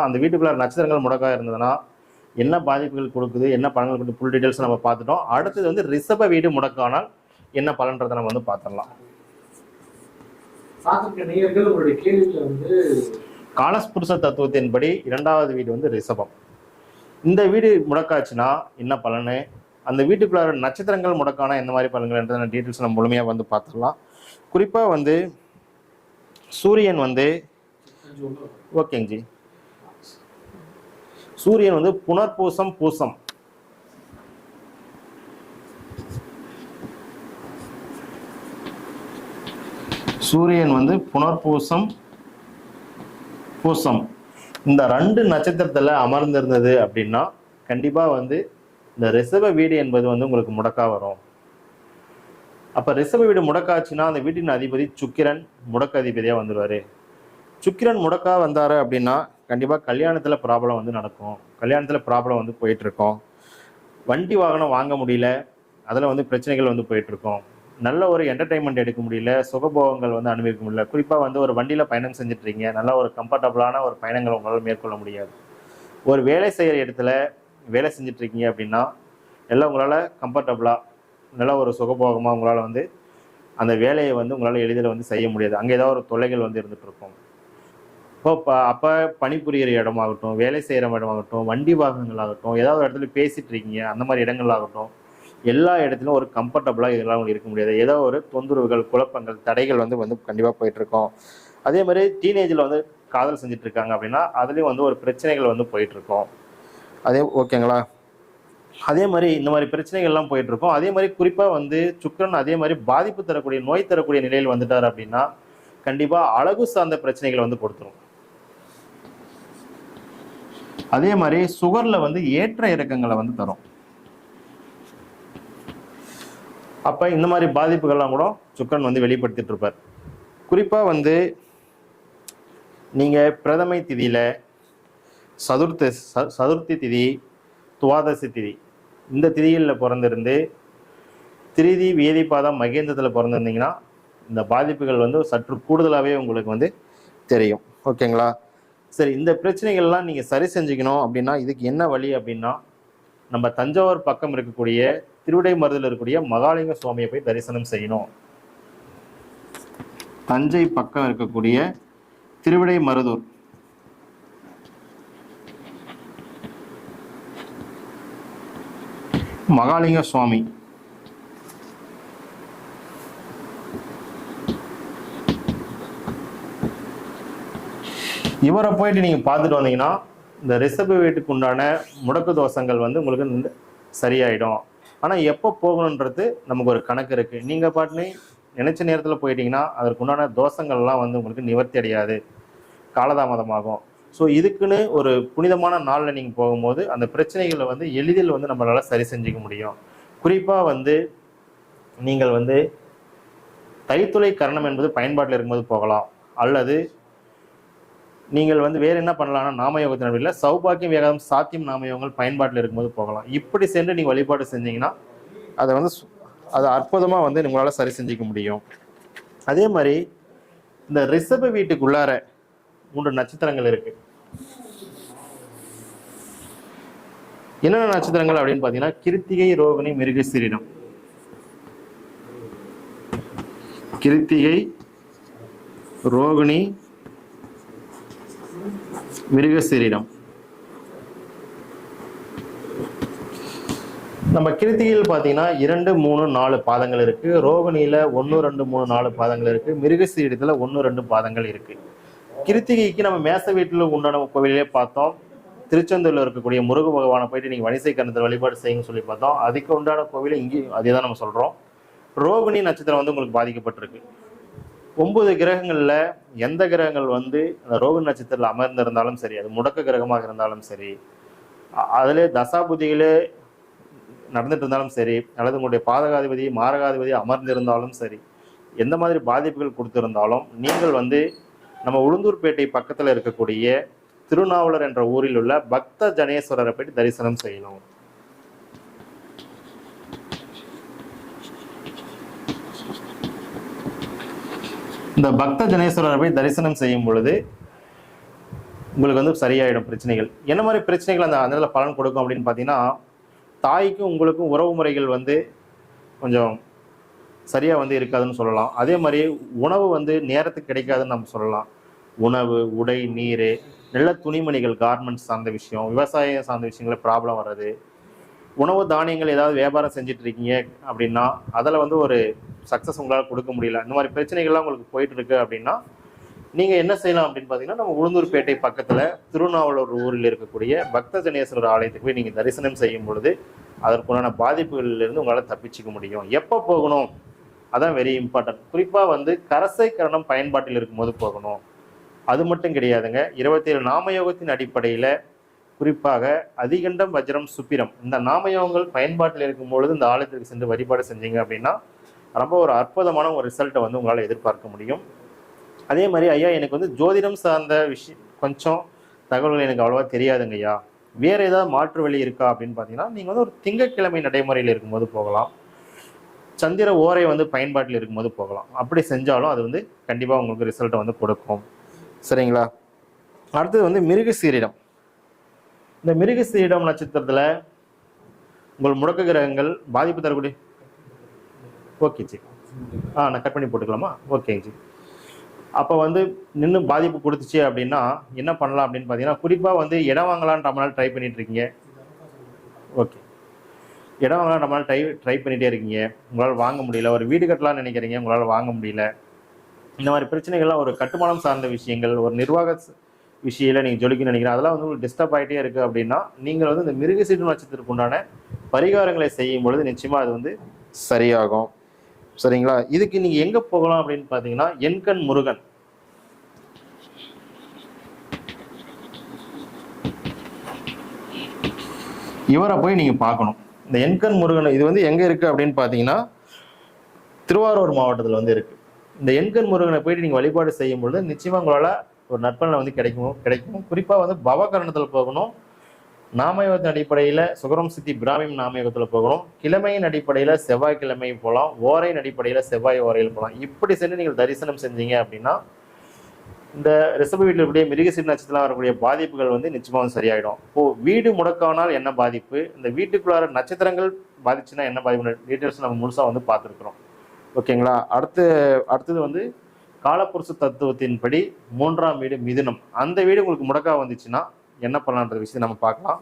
அந்த வீட்டுக்குள்ள நட்சத்திரங்கள் முடக்கா இருந்ததுன்னா என்ன பாதிப்புகள் கொடுக்குது, என்ன பலன்கள் கொடுத்து ஃபுல் டீடைல்ஸ் நம்ம பார்த்துட்டோம். அடுத்தது வந்து ரிஷப வீடு முடக்கானால் என்ன பலன்றதை நம்ம வந்து பார்த்துடலாம். காலஸ்புருஷ தத்துவத்தின்படி 2வது வீடு வந்து ரிஷபம். இந்த வீடு முடக்காச்சுன்னா என்ன பலனு, அந்த வீட்டுக்குள்ளார நட்சத்திரங்கள் முடக்கானா எந்த மாதிரி பலன்கள் டீட்டெயில்ஸ் நம்ம முழுமையாக வந்து பார்த்துடலாம். குறிப்பாக வந்து சூரியன் வந்து ஓகேங்க ஜி, சூரியன் வந்து புனர்பூசம் பூசம் சூரியன் வந்து புனர்பூசம் பூசம் இந்த 2 நட்சத்திரத்தில் அமர்ந்திருந்தது அப்படின்னா கண்டிப்பாக வந்து இந்த ரிஷப வீடு என்பது வந்து உங்களுக்கு முடக்கா வரும். அப்போ ரிஷப வீடு முடக்காச்சுன்னா அந்த வீட்டின் அதிபதி சுக்கிரன் முடக்க அதிபதியாக வந்துடுவார். சுக்கிரன் முடக்கா வந்தார் அப்படின்னா கண்டிப்பாக கல்யாணத்தில் ப்ராப்ளம் வந்து நடக்கும். கல்யாணத்தில் ப்ராப்ளம் வந்து போயிட்டுருக்கோம். வண்டி வாகனம் வாங்க முடியல, அதில் வந்து பிரச்சனைகள் வந்து போயிட்டுருக்கோம். நல்ல ஒரு என்டர்டைன்மெண்ட் எடுக்க முடியல, சுகபோகங்கள் வந்து அனுபவிக்க முடியல. குறிப்பாக வந்து ஒரு வண்டியில் பயணம் செஞ்சிட்ருக்கீங்க, நல்ல ஒரு கம்ஃபர்டபுளான ஒரு பயணங்கள் உங்களால் மேற்கொள்ள முடியாது. ஒரு வேலை செய்கிற இடத்துல வேலை செஞ்சிட்ருக்கீங்க அப்படின்னா எல்லாம் உங்களால் கம்ஃபர்டபுளாக நல்ல ஒரு சுகபோகமாக உங்களால் வந்து அந்த வேலையை வந்து உங்களால் எளிதில் வந்து செய்ய முடியாது. அங்கே ஏதாவது ஒரு தொல்லைகள் வந்து இருந்துகிட்ருக்கும். அப்போ பணிபுரிகிற இடமாகட்டும், வேலை செய்கிற இடமாகட்டும், வண்டி வாகனங்களாகட்டும், ஏதாவது ஒரு இடத்துல பேசிகிட்டு இருக்கீங்க, அந்த மாதிரி இடங்களாகட்டும், எல்லா இடத்துலையும் ஒரு கம்ஃபர்டபுளாக இதெல்லாம் இருக்க முடியாது. ஏதோ ஒரு தொந்தரவுகள், குழப்பங்கள், தடைகள் வந்து கண்டிப்பாக போயிட்டுருக்கோம். அதே மாதிரி டீனேஜில் வந்து காதல் செஞ்சுட்டு இருக்காங்க அப்படின்னா அதுலேயும் வந்து ஒரு பிரச்சனைகள் வந்து போயிட்டுருக்கோம். அதே ஓகேங்களா. அதே மாதிரி இந்த மாதிரி பிரச்சனைகள்லாம் போயிட்டுருக்கோம். அதே மாதிரி குறிப்பாக வந்து சுக்கிரன் அதே மாதிரி பாதிப்பு தரக்கூடிய, நோய் தரக்கூடிய நிலையில் வந்துட்டார் அப்படின்னா கண்டிப்பாக அழகு சார்ந்த பிரச்சனைகள் வந்து கொடுத்துரும். அதே மாதிரி சுகரில் வந்து ஏற்ற இறக்கங்களை வந்து தரும். அப்போ இந்த மாதிரி பாதிப்புகள்லாம் கூட சுக்கிரன் வந்து வெளிப்படுத்திட்டு இருப்பார். குறிப்பாக வந்து நீங்கள் பிரதமை திதியில் சதுர்த்தி திதி, துவாதசி திதி, இந்த திதிகளில் பிறந்திருந்து திருதி வேதிபாதம் மகேந்திரத்தில் பிறந்திருந்தீங்கன்னா இந்த பாதிப்புகள் வந்து சற்று கூடுதலாகவே உங்களுக்கு வந்து தெரியும். ஓகேங்களா. சரி, இந்த பிரச்சனைகள்லாம் நீங்கள் சரி செஞ்சுக்கணும் அப்படின்னா இதுக்கு என்ன வழி அப்படின்னா நம்ம தஞ்சாவூர் பக்கம் இருக்கக்கூடிய திருவிடைமருதில் இருக்கக்கூடிய மகாலிங்க சுவாமியை போய் தரிசனம் செய்யணும். தஞ்சை பக்கம் இருக்கக்கூடிய திருவிடைமருதூர் மகாலிங்க சுவாமி, இவரை போயிட்டு நீங்கள் பார்த்துட்டு வந்தீங்கன்னா இந்த ரிஷப வீட்டுக்கு உண்டான முடக்கு தோஷங்கள் வந்து உங்களுக்கு சரியாயிடும். ஆனால் எப்போ போகணுன்றது நமக்கு ஒரு கணக்கு இருக்குது. நீங்கள் பாட்டுன்னு நினைச்ச நேரத்தில் போயிட்டீங்கன்னா அதற்கு உண்டான தோஷங்கள்லாம் வந்து உங்களுக்கு நிவர்த்தி அடையாது, காலதாமதமாகும். ஸோ இதுக்குன்னு ஒரு புனிதமான நாளில் நீங்கள் போகும்போது அந்த பிரச்சனைகளை வந்து எளிதில் வந்து நம்மளால் சரி செஞ்சுக்க முடியும். குறிப்பாக வந்து நீங்கள் வந்து தைத்துளை கரணம் என்பது பயன்பாட்டில் இருக்கும்போது போகலாம். அல்லது நீங்கள் வந்து வேறு என்ன பண்ணலாம்னா நாமயோகத்தின் அடிப்படையில் சௌபாக்கியம் வேகம் சாத்தியம் நாமயோகங்கள் பயன்பாட்டில் இருக்கும்போது போகலாம். இப்படி சென்று நீங்கள் வழிபாடு செஞ்சீங்கன்னா அதை வந்து அது அற்புதமாக வந்து உங்களால் சரி செஞ்சுக்க முடியும். அதே மாதிரி இந்த ரிஷப வீட்டுக்குள்ளார 3 நட்சத்திரங்கள் இருக்கு. என்னென்ன நட்சத்திரங்கள் அப்படின்னு பார்த்தீங்கன்னா கிருத்திகை, ரோகிணி, மிருகசீரிடம். கிருத்திகை, ரோகிணி, மிருகசீரிடம். நம்ம கிருத்திகையில் பார்த்தீங்கன்னா 2, 3, 4 பாதங்கள் இருக்கு. ரோகிணியில 1, 2, 3, 4 பாதங்கள் இருக்கு. மிருகசீரிடத்துல 1, 2 பாதங்கள் இருக்கு. கிருத்திகைக்கு நம்ம மேச வீட்டில் உண்டான கோவிலே பார்த்தோம். திருச்செந்தூர்ல இருக்கக்கூடிய முருக பகவானை போயிட்டு நீங்க வணிசை கரணத்தில் வழிபாடு செய்யுங்கன்னு சொல்லி பார்த்தோம். அதுக்கு உண்டான கோவிலை இங்கேயும் அதே தான் நம்ம சொல்றோம். ரோகிணி நட்சத்திரம் வந்து உங்களுக்கு பாதிக்கப்பட்டிருக்கு. 9 கிரகங்கள்ல எந்த கிரகங்கள் வந்து அந்த ரோகிணி நட்சத்திரத்தில் அமர்ந்திருந்தாலும் சரி, அது முடக்க கிரகமாக இருந்தாலும் சரி, அதிலே தசாபுதிகளே நடந்துட்டு இருந்தாலும் சரி, அல்லது உங்களுடைய பாதகாதிபதி மாரகாதிபதி அமர்ந்திருந்தாலும் சரி, எந்த மாதிரி பாதிப்புகள் கொடுத்திருந்தாலும் நீங்கள் வந்து நம்ம உளுந்தூர்பேட்டை பக்கத்தில் இருக்கக்கூடிய திருநாவலர் என்ற ஊரில் உள்ள பக்த ஜனேஸ்வரரை போயிட்டு தரிசனம் செய்யணும். இந்த பக்த ஜனேஸ்வரரை போய் தரிசனம் செய்யும் பொழுது உங்களுக்கு வந்து சரியாயிடும் பிரச்சனைகள். என்ன மாதிரி பிரச்சனைகள் அந்த அந்த இடத்துல பலன் கொடுக்கும் அப்படின்னு பார்த்தீங்கன்னா, தாய்க்கும் உங்களுக்கும் உறவு முறைகள் வந்து கொஞ்சம் சரியா வந்து இருக்காதுன்னு சொல்லலாம். அதே மாதிரி உணவு வந்து நேரத்துக்கு கிடைக்காதுன்னு நம்ம சொல்லலாம். உணவு, உடை, நீரு, நல்ல துணிமணிகள், கார்மெண்ட்ஸ் சார்ந்த விஷயம், விவசாயம் சார்ந்த விஷயங்கள்ல ப்ராப்ளம் வர்றது, உணவு தானியங்கள் ஏதாவது வியாபாரம் செஞ்சுட்டு இருக்கீங்க அப்படின்னா, அதில் வந்து ஒரு சக்ஸஸ் உங்களால் கொடுக்க முடியல. இந்த மாதிரி பிரச்சனைகள்லாம் உங்களுக்கு போயிட்டு இருக்கு அப்படின்னா, நீங்கள் என்ன செய்யலாம் அப்படின்னு பார்த்தீங்கன்னா, நம்ம உளுந்தூர்பேட்டை பக்கத்தில் திருநாவலூர் ஊரில் இருக்கக்கூடிய பக்த ஜனேஸ்வரர் ஆலயத்துக்கு போய் நீங்கள் தரிசனம் செய்யும் பொழுது, அதற்குண்டான பாதிப்புகளிலிருந்து உங்களால் தப்பிச்சுக்க முடியும். எப்போ போகணும்? அதான் வெரி இம்பார்ட்டன்ட். குறிப்பாக வந்து கரசை கரணம் பயன்பாட்டில் இருக்கும்போது போகணும். அது மட்டும் கிடையாதுங்க. 27 நாமயோகத்தின் அடிப்படையில் குறிப்பாக அதிகண்டம், வஜ்ரம், சுப்பிரம் இந்த நாமயோகங்கள் பயன்பாட்டில் இருக்கும்பொழுது இந்த ஆலயத்திற்கு சென்று வழிபாடு செஞ்சீங்க அப்படின்னா ரொம்ப ஒரு அற்புதமான ஒரு ரிசல்ட்டை வந்து உங்களால் எதிர்பார்க்க முடியும். அதே மாதிரி ஐயா எனக்கு வந்து ஜோதிடம் சார்ந்த விஷயம் கொஞ்சம் தகவல்கள் எனக்கு அவ்வளோவா தெரியாதுங்க ஐயா, வேறு ஏதாவது மாற்று வழி இருக்கா அப்படின்னு பார்த்தீங்கன்னா, நீங்கள் வந்து ஒரு திங்கட்கிழமை நடைமுறையில் இருக்கும்போது போகலாம். சந்திர ஓரை வந்து பயன்பாட்டில் இருக்கும்போது போகலாம். அப்படி செஞ்சாலும் அது வந்து கண்டிப்பாக உங்களுக்கு ரிசல்ட்டை வந்து கொடுக்கும். சரிங்களா? அடுத்தது வந்து மிருகசீரிடம். இந்த மிருகசீரிடம் நட்சத்திரத்தில் உங்கள் முடக்க கிரகங்கள் பாதிப்பு தரக்கூடிய ஓகே ஜி, நான் கட் பண்ணி போட்டுக்கலாமா? ஓகேங்க ஜி. அப்போ வந்து நின்று பாதிப்பு கொடுத்துச்சு அப்படின்னா என்ன பண்ணலாம் அப்படின்னு பார்த்தீங்கன்னா, குறிப்பாக வந்து இடம் வாங்கலான்னு ரொம்ப நாள் ட்ரை பண்ணிட்டு இருக்கீங்க. ஓகே, இடம் வாங்கலாம் ரொம்ப நாள் ட்ரை பண்ணிகிட்டே இருக்கீங்க, உங்களால் வாங்க முடியல. ஒரு வீடு கட்டலாம்னு நினைக்கிறீங்க, உங்களால் வாங்க முடியல. இந்த மாதிரி பிரச்சனைகள்லாம் ஒரு கட்டுமானம் சார்ந்த விஷயங்கள், ஒரு நிர்வாக விஷயத்தில் நீங்கள் ஜொலிக்கணும்னு நினைக்கிறேன், அதெல்லாம் வந்து உங்களுக்கு டிஸ்டர்ப் ஆகிட்டே இருக்குது அப்படின்னா, நீங்கள் வந்து இந்த மிருகசீரிடம் நட்சத்திரத்துக்கு உண்டான பரிகாரங்களை செய்யும் பொழுது நிச்சயமாக அது வந்து சரியாகும். சரிங்களா? இதுக்கு நீங்கள் எங்கே போகலாம் அப்படின்னு பார்த்தீங்கன்னா, எண்கண் முருகன். இவரை போய் நீங்கள் பார்க்கணும். இந்த எண்கண் முருகன் இது வந்து எங்கே இருக்குது அப்படின்னு பார்த்தீங்கன்னா, திருவாரூர் மாவட்டத்தில் வந்து இருக்குது. இந்த எண்கண் முருகனை போயிட்டு நீங்கள் வழிபாடு செய்யும் பொழுது நிச்சயமாக உங்களால் ஒரு நற்பலனை வந்து கிடைக்கும். குறிப்பாக வந்து பவகரணத்தில் போகணும். நாமயோகத்தின் அடிப்படையில் சுகரம் சித்தி பிராமியம் நாமயோகத்தில் போகணும். கிழமையின் அடிப்படையில் செவ்வாய்க்கிழமை போகலாம். ஓரையின் அடிப்படையில் செவ்வாய் ஓரையில் போகலாம். இப்படி சென்று நீங்கள் தரிசனம் செஞ்சீங்க அப்படின்னா இந்த ரிஷப வீட்டில் இருக்கக்கூடிய மிருகசீரிட நட்சத்திரம் வரக்கூடிய பாதிப்புகள் வந்து நிச்சயமாக சரியாயிடும். வீடு முடக்கானால் என்ன பாதிப்பு, இந்த வீட்டுக்குள்ளார நட்சத்திரங்கள் பாதிச்சுன்னா என்ன பாதிப்பு, டீட்டெயில்ஸ் நம்ம முழுசாக வந்து பார்த்துருக்குறோம். ஓகேங்களா? அடுத்தது வந்து காலப்புருஷ தத்துவத்தின்படி 3ஆம் வீடு மிதுனம். அந்த வீடு உங்களுக்கு முடக்கா வந்துச்சுன்னா என்ன பண்ணலான்ற விஷயத்தை நம்ம பார்க்கலாம்.